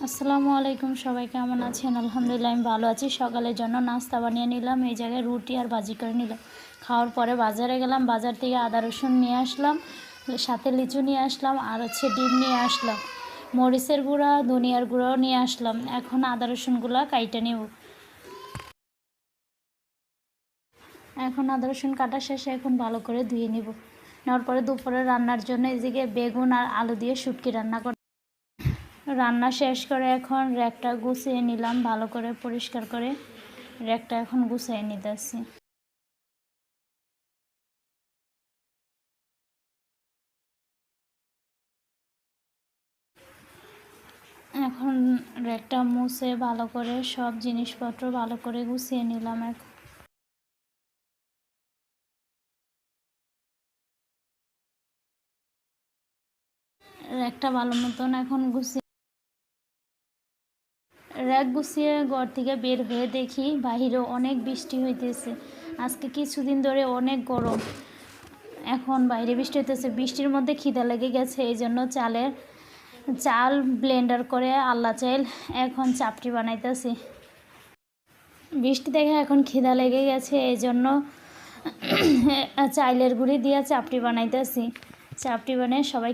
আসসালামু আলাইকুম, সবাই কেমন আছেন? আলহামদুলিল্লাহ আমি ভালো আছি। সকালের জন্য নাস্তা বানিয়ে নিলাম। এই জায়গায় রুটি আর ভাজি করে নিলাম। খাওয়ার পরে বাজারে গেলাম, বাজার থেকে আদা রসুন নিয়ে আসলাম, সাথে লিচু নিয়ে আসলাম, আর ডিম নিয়ে আসলাম, মরিচের গুঁড়া ধনিয়ার গুঁড়াও নিয়ে আসলাম। এখন আদা রসুনগুলো কাইটে নেব। এখন আদা রসুন কাটা শেষে এখন ভালো করে ধুয়ে নিব। নেওয়ার পরে দুপুরে রান্নার জন্য এদিকে বেগুন আর আলু দিয়ে শুটকি রান্না শেষ করে এখন র্যাকটা গুছিয়ে নিলাম, ভালো করে পরিষ্কার করে র্যাকটা এখন গুছিয়ে নিতেছি। এখন র্যাকটা মুছে ভালো করে সব জিনিসপত্র ভালো করে গুছিয়ে নিলাম। এখন র্যাকটা ভালো মতন এখন র্যাক গুছিয়ে ঘর থেকে বের হয়ে দেখি বাহিরে অনেক বৃষ্টি হইতেছে। আজকে কিছুদিন ধরে অনেক গরম, এখন বাইরে বৃষ্টি হইতেছে। বৃষ্টির মধ্যে খিদা লেগে গেছে, এই জন্য চাল ব্লেন্ডার করে আল্লা চাইল এখন চাপটি বানাইতেছি। বৃষ্টি দেখে এখন খিদা লেগে গেছে, এই জন্য চাইলের গুঁড়ি দিয়ে চাপটি বানাইতেছি। চাপটি বানিয়ে সবাই